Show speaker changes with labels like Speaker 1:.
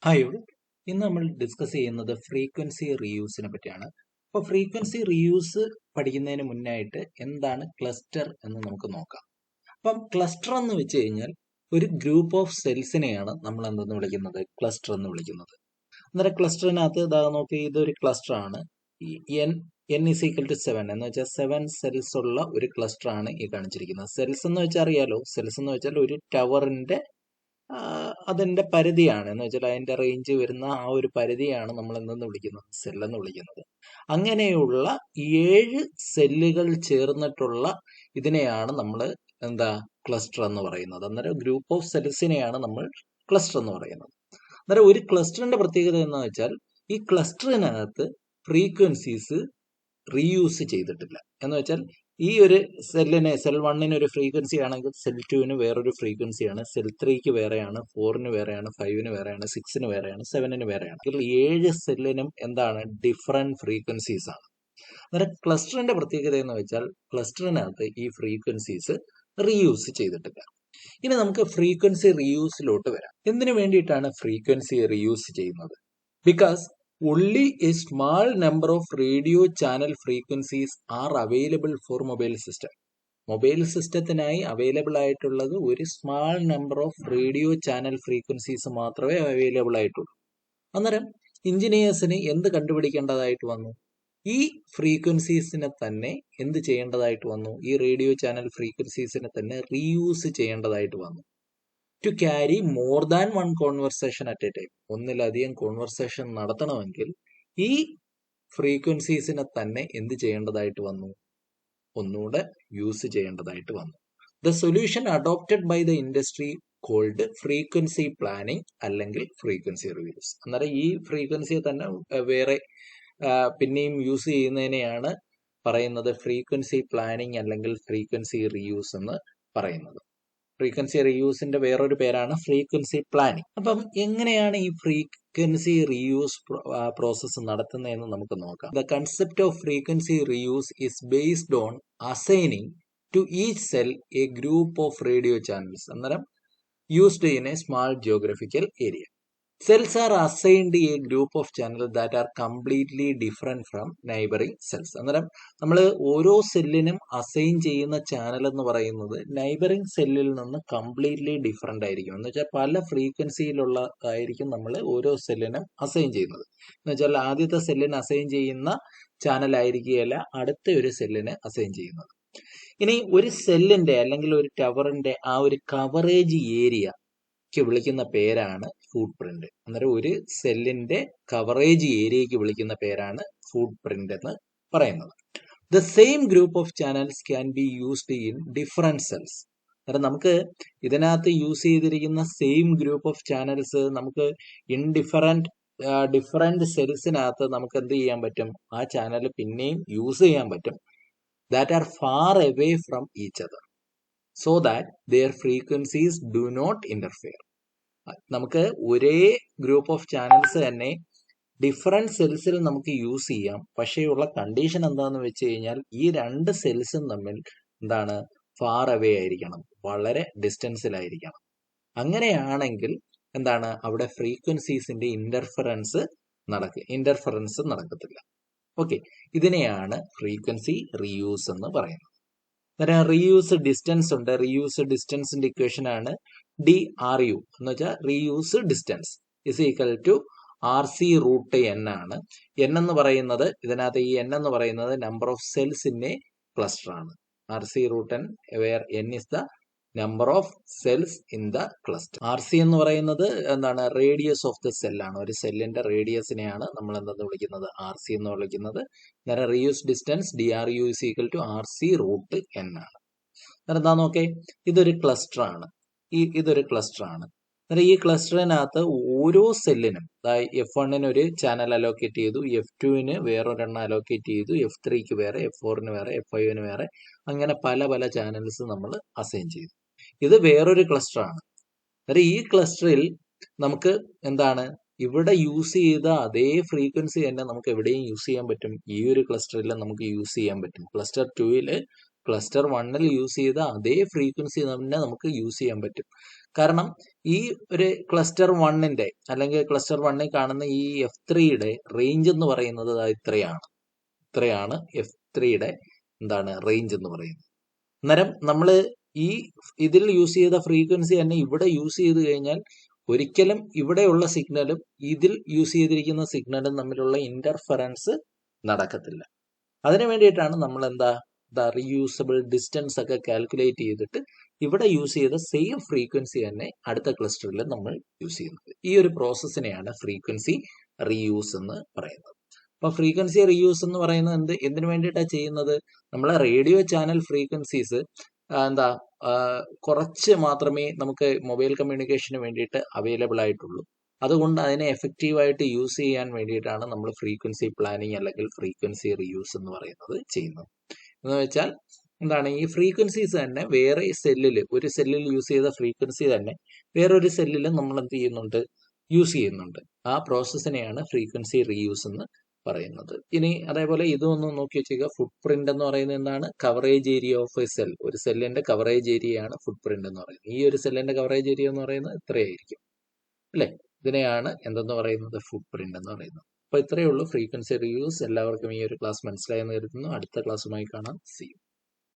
Speaker 1: Hi all. ഇന്ന് നമ്മൾ discuss ചെയ്യുന്നത് ഫ്രീക്വൻസി റീയൂസിനെ പറ്റിയാണ്. അപ്പോൾ ഫ്രീക്വൻസി റീയൂസ് പഠിക്കുന്നതിന് മുന്നായിട്ട് എന്താണ് ക്ലസ്റ്റർ എന്ന് നമുക്ക് നോക്കാം. അപ്പം ക്ലസ്റ്റർ എന്ന് വെച്ച് കഴിഞ്ഞാൽ ഒരു ഗ്രൂപ്പ് ഓഫ് സെൽസിനെയാണ് നമ്മൾ എന്തെന്ന് വിളിക്കുന്നത്, ക്ലസ്റ്റർ എന്ന് വിളിക്കുന്നത്. അന്നേരം ക്ലസ്റ്ററിനകത്ത് ഇതാ നോക്കി, ഇതൊരു ക്ലസ്റ്റർ ആണ്. ഈ n is equal to 7 എന്ന് വെച്ചാൽ 7 സെൽസ് ഉള്ള ഒരു ക്ലസ്റ്റർ ആണ് ഈ കാണിച്ചിരിക്കുന്നത്. സെൽസ് എന്ന് വെച്ചാൽ അറിയാലോ, സെൽസ് എന്ന് വെച്ചാൽ ഒരു ടവറിന്റെ അതിന്റെ പരിധിയാണ്. എന്ന് വെച്ചാൽ അതിന്റെ റേഞ്ച് വരുന്ന ആ ഒരു പരിധിയാണ് നമ്മൾ എന്തെന്ന് വിളിക്കുന്നത്, സെല്ലെന്ന് വിളിക്കുന്നത്. അങ്ങനെയുള്ള 7 സെല്ലുകൾ ചേർന്നിട്ടുള്ള ഇതിനെയാണ് നമ്മൾ എന്താ ക്ലസ്റ്റർ എന്ന് പറയുന്നത്. അന്നേരം ഗ്രൂപ്പ് ഓഫ് സെൽസിനെയാണ് നമ്മൾ ക്ലസ്റ്റർ എന്ന് പറയുന്നത്. അന്നേരം ഒരു ക്ലസ്റ്ററിന്റെ പ്രത്യേകത എന്ന് വെച്ചാൽ ഈ ക്ലസ്റ്ററിനകത്ത് ഫ്രീക്വൻസീസ് റീയൂസ് ചെയ്തിട്ടില്ല. എന്ന് വെച്ചാൽ ഈ ഒരു സെല്ലിന്, സെൽ 1 ഒരു ഫ്രീക്വൻസി ആണെങ്കിൽ സെൽ 2 വേറൊരു ഫ്രീക്വൻസിയാണ്, സെൽ 3 വേറെയാണ്, 4 വേറെയാണ്, 5 വേറെയാണ്, 6 വേറെയാണ്, 7 വേറെയാണ്. ഇതിൽ 7 സെല്ലിനും എന്താണ്, ഡിഫറെന്റ് ഫ്രീക്വൻസീസ് ആണ്. അന്നേരം ക്ലസ്റ്ററിന്റെ പ്രത്യേകത എന്ന് വെച്ചാൽ ക്ലസ്റ്ററിനകത്ത് ഈ ഫ്രീക്വൻസീസ് റീയൂസ് ചെയ്തിട്ടില്ല. ഇനി നമുക്ക് ഫ്രീക്വൻസി റീയൂസിലോട്ട് വരാം. എന്തിനു വേണ്ടിയിട്ടാണ് ഫ്രീക്വൻസി റീയൂസ് ചെയ്യുന്നത്? Because only a small number of radio channel frequencies are available for mobile system. Mobile സിസ്റ്റത്തിനായി അവൈലബിൾ ആയിട്ടുള്ളത് ഒരു small number of radio channel frequencies മാത്രമേ അവൈലബിൾ ആയിട്ടുള്ളൂ. അന്നേരം എഞ്ചിനീയേഴ്സിന് എന്ത് കണ്ടുപിടിക്കേണ്ടതായിട്ട് വന്നു? ഈ ഫ്രീക്വൻസീസിനെ തന്നെ എന്ത് ചെയ്യേണ്ടതായിട്ട് വന്നു? ഈ റേഡിയോ ചാനൽ ഫ്രീക്വൻസീസിനെ തന്നെ റീയൂസ് ചെയ്യേണ്ടതായിട്ട് വന്നു. To carry more than one conversation at a time. ഒന്നിലധികം കോൺവെർസേഷൻ നടത്തണമെങ്കിൽ ഈ ഫ്രീക്വൻസീസിനെ തന്നെ എന്ത് ചെയ്യേണ്ടതായിട്ട് വന്നു? ഒന്നുകൂടെ യൂസ് ചെയ്യേണ്ടതായിട്ട് വന്നു. The solution adopted by the industry called frequency planning അല്ലെങ്കിൽ ഫ്രീക്വൻസി റിയൂസ്. അന്നേരം ഈ ഫ്രീക്വൻസിയെ തന്നെ വേറെ പിന്നെയും യൂസ് ചെയ്യുന്നതിനെയാണ് പറയുന്നത് ഫ്രീക്വൻസി പ്ലാനിങ് അല്ലെങ്കിൽ ഫ്രീക്വൻസി റിയൂസ് എന്ന് പറയുന്നത്. ഫ്രീക്വൻസി റീയൂസിന്റെ വേറൊരു പേരാണ് ഫ്രീക്വൻസി പ്ലാനിങ്. അപ്പം എങ്ങനെയാണ് ഈ ഫ്രീക്വൻസി റീയൂസ് പ്രോസസ്സ് നടത്തുന്നതെന്ന് നമുക്ക് നോക്കാം. The concept of frequency reuse is based on assigning to each cell a group of radio channels. അന്നേരം used in a small geographical area. Cells are assigned a group of channels that are completely different from neighboring cells. അന്നേരം നമ്മൾ ഓരോ സെല്ലിനും assign ചെയ്യുന്ന channel എന്ന് പറയുന്നത് neighbouring സെല്ലിൽ നിന്ന് completely different ആയിരിക്കും. എന്ന് വെച്ചാൽ പല ഫ്രീക്വൻസിയിലുള്ളതായിരിക്കും നമ്മൾ ഓരോ സെല്ലിനും അസൈൻ ചെയ്യുന്നത്. എന്ന് വെച്ചാൽ ആദ്യത്തെ സെല്ലിന് അസൈൻ ചെയ്യുന്ന ചാനൽ ആയിരിക്കുകയല്ല അടുത്ത ഒരു സെല്ലിന് അസൈൻ ചെയ്യുന്നത്. ഇനി ഒരു സെല്ലിന്റെ അല്ലെങ്കിൽ ഒരു ടവറിന്റെ ആ ഒരു കവറേജ് ഏരിയ വിളിക്കുന്ന പേരാണ് ഫുട് പ്രിന്റ്. അന്നേരം ഒരു സെല്ലിന്റെ കവറേജ് ഏരിയയ്ക്ക് വിളിക്കുന്ന പേരാണ് ഫുട് പ്രിന്റ് എന്ന് പറയുന്നത്. The same group of channels can be used in different cells. അന്നേരം നമുക്ക് ഇതിനകത്ത് യൂസ് ചെയ്തിരിക്കുന്ന സെയിം ഗ്രൂപ്പ് ഓഫ് ചാനൽസ് നമുക്ക് ഇൻ ഡിഫറെന്റ് സെൽസിനകത്ത് നമുക്ക് എന്ത് ചെയ്യാൻ പറ്റും? ആ ചാനൽ പിന്നെയും യൂസ് ചെയ്യാൻ പറ്റും. That are far away from each other so that their frequencies do not interfere. നമുക്ക് ഒരേ ഗ്രൂപ്പ് ഓഫ് ചാനൽസ് തന്നെ ഡിഫറെന്റ് സെൽസിൽ നമുക്ക് യൂസ് ചെയ്യാം. പക്ഷേ ഉള്ള കണ്ടീഷൻ എന്താണെന്ന് വെച്ച് കഴിഞ്ഞാൽ ഈ രണ്ട് സെൽസും തമ്മിൽ എന്താണ്, ഫാർ അവേ ആയിരിക്കണം, വളരെ ഡിസ്റ്റൻസിലായിരിക്കണം. അങ്ങനെയാണെങ്കിൽ എന്താണ്, അവിടെ ഫ്രീക്വൻസീസിന്റെ ഇന്റർഫറൻസ് നടക്കത്തില്ല. ഓക്കെ, ഇതിനെയാണ് ഫ്രീക്വൻസി റീയൂസ് എന്ന് പറയുന്നത്. റീയൂസ് ഡിസ്റ്റൻസ് ഉണ്ട്. റീയൂസ് ഡിസ്റ്റൻസിന്റെ ഇക്വേഷൻ ആണ് DRU എന്ന് വെച്ചാൽ reuse distance is equal to RC root N ആണ്. N എന്ന് പറയുന്നത് ഇതിനകത്ത് ഈ N എന്ന് പറയുന്നത് number of cells in a cluster ആണ്. RC root N where N is the number of cells in the cluster. RC എന്ന് പറയുന്നത് എന്താണ്, റേഡിയസ് ഓഫ് ദ സെൽ ആണ്. ഒരു സെല്ലിന്റെ റേഡിയസിനെയാണ് നമ്മൾ എന്തെന്ന് വിളിക്കുന്നത്, RC എന്ന് വിളിക്കുന്നത്. നേരെ reuse distance DRU is equal to RC root N ആണ്. നേരെ എന്താ നോക്കേ, ഇതൊരു ക്ലസ്റ്റർ ആണ്. ഇതൊരു ക്ലസ്റ്റർ ആണ്. അന്നേരം ഈ ക്ലസ്റ്ററിനകത്ത് ഓരോ സെല്ലിനും F1 ഒരു ചാനൽ അലോക്കേറ്റ് ചെയ്തു, F2 വേറൊരെണ്ണം അലോക്കേറ്റ് ചെയ്തു, F3 വേറെ, F4 വേറെ, F5 വേറെ, അങ്ങനെ പല പല ചാനൽസ് നമ്മൾ അസൈൻ ചെയ്തു. ഇത് വേറൊരു ക്ലസ്റ്റർ ആണ്. അന്നേരം ഈ ക്ലസ്റ്ററിൽ നമുക്ക് എന്താണ്, ഇവിടെ യൂസ് ചെയ്ത അതേ ഫ്രീക്വൻസി തന്നെ നമുക്ക് എവിടെയും യൂസ് ചെയ്യാൻ പറ്റും. ഈ ഒരു ക്ലസ്റ്ററിൽ നമുക്ക് യൂസ് ചെയ്യാൻ പറ്റും. ക്ലസ്റ്റർ 2 ക്ലസ്റ്റർ 1 യൂസ് ചെയ്ത അതേ ഫ്രീക്വൻസി തന്നെ നമുക്ക് യൂസ് ചെയ്യാൻ പറ്റും. കാരണം ഈ ഒരു ക്ലസ്റ്റർ 1ന്റെ അല്ലെങ്കിൽ ക്ലസ്റ്റർ 1ൽ കാണുന്ന ഈ F3യുടെ റേഞ്ച് എന്ന് പറയുന്നത് ഇത്രയാണ് F3യുടെ എന്താണ് റേഞ്ച് എന്ന് പറയുന്നത്. അന്നേരം നമ്മൾ ഈ ഇതിൽ യൂസ് ചെയ്ത ഫ്രീക്വൻസി തന്നെ ഇവിടെ യൂസ് ചെയ്ത് കഴിഞ്ഞാൽ ഒരിക്കലും ഇവിടെയുള്ള സിഗ്നലും ഇതിൽ യൂസ് ചെയ്തിരിക്കുന്ന സിഗ്നലും തമ്മിലുള്ള ഇന്റർഫറൻസ് നടക്കത്തില്ല. അതിനു വേണ്ടിയിട്ടാണ് നമ്മൾ റീയൂസബിൾ ഡിസ്റ്റൻസ് ഒക്കെ കാൽക്കുലേറ്റ് ചെയ്തിട്ട് ഇവിടെ യൂസ് ചെയ്ത സെയിം ഫ്രീക്വൻസി തന്നെ അടുത്ത ക്ലസ്റ്ററിൽ നമ്മൾ യൂസ് ചെയ്യുന്നത്. ഈ ഒരു പ്രോസസ്സിനെയാണ് ഫ്രീക്വൻസി റീയൂസ് എന്ന് പറയുന്നത്. അപ്പൊ ഫ്രീക്വൻസി റീയൂസ് എന്ന് പറയുന്നത് എന്തിനു വേണ്ടിയിട്ടാണ് ചെയ്യുന്നത്? നമ്മളെ റേഡിയോ ചാനൽ ഫ്രീക്വൻസീസ് കുറച്ച് മാത്രമേ നമുക്ക് മൊബൈൽ കമ്മ്യൂണിക്കേഷന് വേണ്ടിയിട്ട് അവൈലബിൾ ആയിട്ടുള്ളൂ. അതുകൊണ്ട് അതിനെ എഫക്റ്റീവായിട്ട് യൂസ് ചെയ്യാൻ വേണ്ടിയിട്ടാണ് നമ്മൾ ഫ്രീക്വൻസി പ്ലാനിങ് അല്ലെങ്കിൽ ഫ്രീക്വൻസി റീയൂസ് എന്ന് പറയുന്നത് ചെയ്യുന്നത്. എന്ന് വെച്ചാൽ ഈ ഫ്രീക്വൻസീസ് തന്നെ വേറെ ഒരു സെല്ലിൽ യൂസ് ചെയ്ത ഫ്രീക്വൻസി തന്നെ വേറൊരു സെല്ലിൽ നമ്മൾ യൂസ് ചെയ്യുന്നുണ്ട്. ആ പ്രോസസ്സിനെയാണ് ഫ്രീക്വൻസി റീയൂസ് എന്ന് പറയുന്നത്. ഇനി അതേപോലെ ഇതൊന്ന് നോക്കി വെച്ചേക്കുക. ഫുട് പ്രിന്റ് എന്ന് പറയുന്നത് എന്താണ്? Coverage area of A cell. ഒരു സെല്ലിന്റെ കവറേജ് ഏരിയയാണ് ഫുട് പ്രിന്റ് എന്ന് പറയുന്നത്. ഈ ഒരു സെല്ലിന്റെ കവറേജ് ഏരിയ എന്ന് പറയുന്നത് ഇത്രയായിരിക്കും അല്ലെ? ഇതിനെയാണ് എന്തെന്ന് പറയുന്നത്? ഫുട് പ്രിന്റ് എന്ന് പറയുന്നത്. അപ്പൊ ഇത്രയേ ഉള്ളൂ ഫ്രീക്വൻസി റീയൂസ്. എല്ലാവർക്കും ഈ ഒരു ക്ലാസ് മനസ്സിലായെന്ന് കരുതുന്നു. അടുത്ത ക്ലാസ്സുമായി കാണാം. See U.